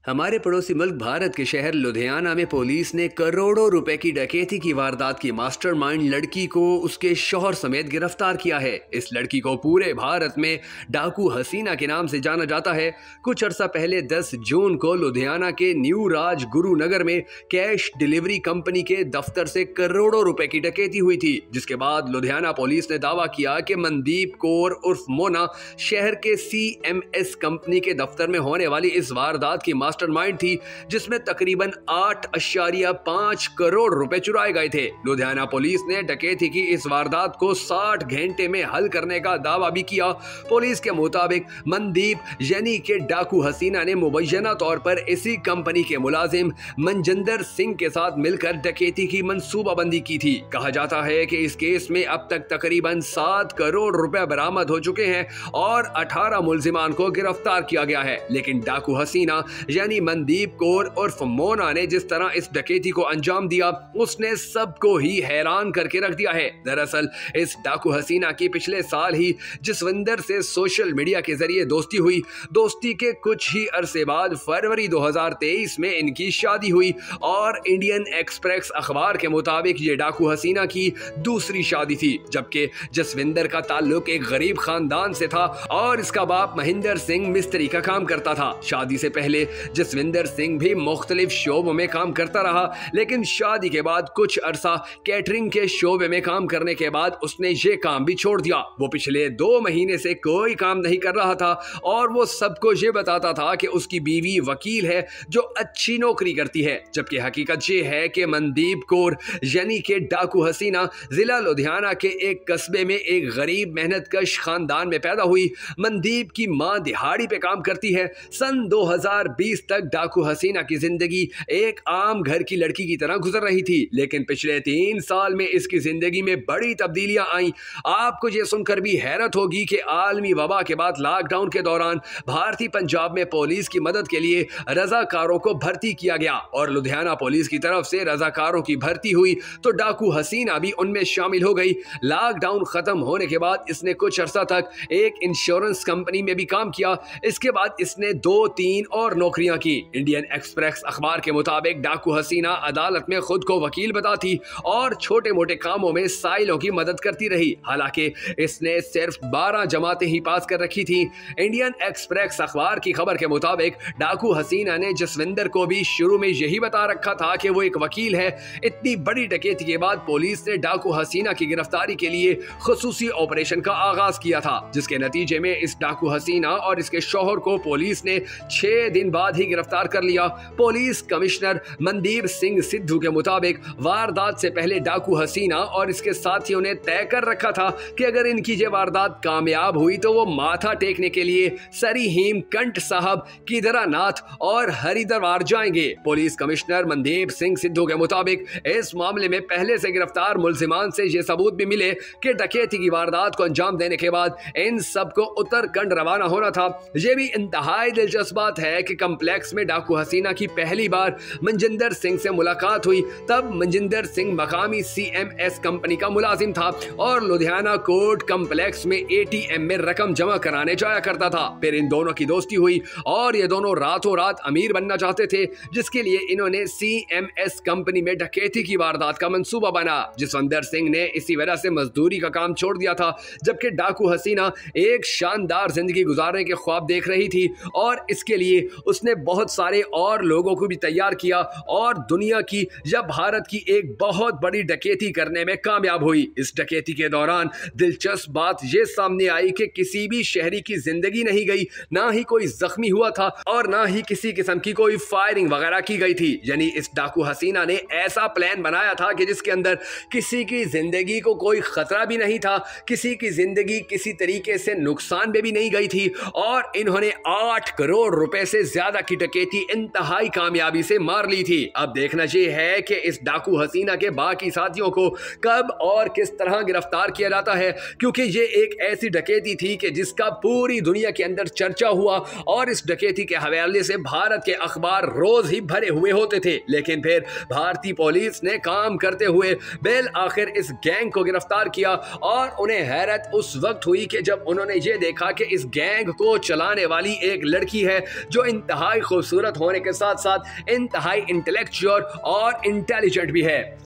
हमारे पड़ोसी मुल्क भारत के शहर लुधियाना में पुलिस ने करोड़ों रुपए की डकैती की वारदात की मास्टरमाइंड लड़की को उसके शौहर समेत गिरफ्तार किया है। इस लड़की को पूरे भारत में डाकू हसीना के नाम से जाना जाता है। कुछ अरसा पहले 10 जून को लुधियाना के न्यू राज गुरुनगर में कैश डिलीवरी कंपनी के दफ्तर से करोड़ों रुपए की डकैती हुई थी, जिसके बाद लुधियाना पुलिस ने दावा किया कि मनदीप कौर उर्फ मोना शहर के CMS कंपनी के दफ्तर में होने वाली इस वारदात की मास्टरमाइंड थी, जिसमें तकरीबन 8.5 करोड़ रुपए चुराए गए थे। लुधियाना पुलिस ने डकैती की इस वारदात को 60 घंटे में हल करने का दावा भी किया। पुलिस के मुताबिक मनदीप यानी कि डाकू हसीना ने मुबैना तौर पर इसी कंपनी के मुलाजिम मनजिंदर सिंह के साथ मिलकर डकैती की मंसूबाबंदी की थी। कहा जाता है कि इस केस में अब तक तकरीबन 7 करोड़ रुपए बरामद हो चुके हैं और 18 मुलजिमान को गिरफ्तार किया गया है। लेकिन डाकू हसीना यानी मनदीप कौर उर्फ मोना ने जिस तरह इस डकैती को अंजाम दिया, उसने सबको ही हैरान करके रख दिया है। दरअसल इस डाकू हसीना की पिछले साल ही जसविंदर से सोशल मीडिया के जरिए दोस्ती हुई। दोस्ती के कुछ ही अरसे बाद फरवरी 2023 में इनकी शादी हुई और इंडियन एक्सप्रेस अखबार के मुताबिक ये डाकू हसीना की दूसरी शादी थी, जबकि जसविंदर का ताल्लुक एक गरीब खानदान से था और इसका बाप महेंद्र सिंह मिस्त्री का काम करता था। शादी से पहले जसविंदर सिंह भी मुख्तलिफ शोबों में काम करता रहा, लेकिन शादी के बाद कुछ अरसा कैटरिंग के शोबे में काम करने के बाद उसने ये काम भी छोड़ दिया। वो पिछले 2 महीने से कोई काम नहीं कर रहा था और वो सबको ये बताता था कि उसकी बीवी वकील है जो अच्छी नौकरी करती है, जबकि हकीकत ये है कि मनदीप कौर यानी कि डाकू हसीना जिला लुधियाना के एक कस्बे में एक गरीब मेहनतकश खानदान में पैदा हुई। मनदीप की मां दिहाड़ी पे काम करती है। सन 2020 तक डाकू हसीना की जिंदगी एक आम घर की लड़की की तरह गुजर रही थी, लेकिन पिछले 3 साल में इसकी जिंदगी में बड़ी तब्दीलियां आई। आपको ये सुनकर भी हैरत होगी कि आलमी वबा के बाद लॉकडाउन के दौरान भारतीय पंजाब में पुलिस की मदद के लिए रजाकारों को भर्ती किया गया और लुधियाना पुलिस की तरफ से रजाकारों की भर्ती हुई तो डाकू हसीना भी उनमें शामिल हो गई। लॉकडाउन खत्म होने के बाद इसने कुछ अरसा तक एक इंश्योरेंस कंपनी में भी काम किया। इसके बाद इसने 2-3 और नौकरियां की। इंडियन एक्सप्रेस अखबार के मुताबिक डाकू हसीना अदालत में खुद को वकील बताती और छोटे मोटे कामों में साइलों की मदद करती रही। हालांकि इसने सिर्फ 12 जमातें ही पास कर रखी थी। इंडियन एक्सप्रेस अखबार की खबर के मुताबिक डाकू हसीना ने जसविंदर को भी शुरू में यही बता रखा था कि वो एक वकील है। इतनी बड़ी डकैती के बाद पुलिस ने डाकू हसीना की गिरफ्तारी के लिए खुसूसी ऑपरेशन का आगाज किया था, जिसके नतीजे में इस डाकू हसीना और इसके शौहर को पुलिस ने 6 दिन बाद ही गिरफ्तार कर लिया। पुलिस कमिश्नर मनदीप सिंह सिद्धू के मुताबिक वारदात से पहले डाकू हसीना और इसके साथियों ने तय कर रखा था कि अगर इनकी ये वारदात कामयाब हुई तो वो माथा टेकने के लिए सरीहीम कंठ साहब, केदारनाथ और हरिद्वार जाएंगे। पुलिस कमिश्नर मनदीप सिंह सिद्धू के मुताबिक इस मामले में पहले से गिरफ्तार मुलजिमान से ये सबूत भी मिले कि डकैती की वारदात को अंजाम देने के बाद इन सबको उत्तराखंड रवाना होना था। यह भी इंतहाई दिलचस्प बात है कि कम्प्लेक्स में डाकू हसीना की पहली बार मनजिंदर सिंह से मुलाकात हुई। तब मनजिंदर सिंह मकामी CMS कंपनी का मुलाजिम था और लुधियाना कोर्ट कम्प्लेक्स में ATM में रकम जमा कराने जाया करता था। फिर इन दोनों की दोस्ती हुई और ये दोनों रातों रात अमीर बनना चाहते थे, जिसके लिए इन्होंने CMS कंपनी में डकैती की वारदात का मंसूबा बना। जसविंदर सिंह ने इसी वजह से मजदूरी का काम छोड़ दिया था, जबकि डाकू हसीना एक शानदार जिंदगी गुजारने के ख्वाब देख रही थी और इसके लिए उसने बहुत सारे और लोगों को भी तैयार किया और दुनिया की या भारत की एक बहुत बड़ी डकैती करने में कामयाब हुई। इस डकैती के दौरान दिलचस्प बात यह सामने आई कि किसी भी शहरी की जिंदगी नहीं गई, ना ही कोई जख्मी हुआ था और ना ही किसी किस्म की कोई फायरिंग वगैरह की गई थी। यानी इस डाकू हसीना ने ऐसा प्लान बनाया था कि जिसके अंदर किसी की जिंदगी को कोई खतरा भी नहीं था, किसी की जिंदगी किसी तरीके से नुकसान में भी नहीं गई थी और इन्होंने 8 करोड़ रुपए से ज्यादा की डकैती इंतहाई कामयाबी से मार ली थी। अब देखना ये है कि इस डाकू हसीना के बाकी साथियों को कब और किस तरह गिरफ्तार किया जाता है, क्योंकि ये एक ऐसी डकैती थी कि जिसका पूरी दुनिया के अंदर चर्चा हुआ और इस डकैती के हवाले से भारत के अखबार रोज ही भरे हुए होते थे। लेकिन फिर भारतीय पुलिस ने काम करते हुए बेल आखिर इस गैंग को गिरफ्तार किया और उन्हें हैरत उस वक्त हुई कि जब उन्होंने ये देखा कि इस गैंग को चलाने वाली एक लड़की है जो इंतहाई इंतहाई खूबसूरत होने के साथ साथ इंतहाई इंटेलेक्चुअल और इंटेलिजेंट भी है।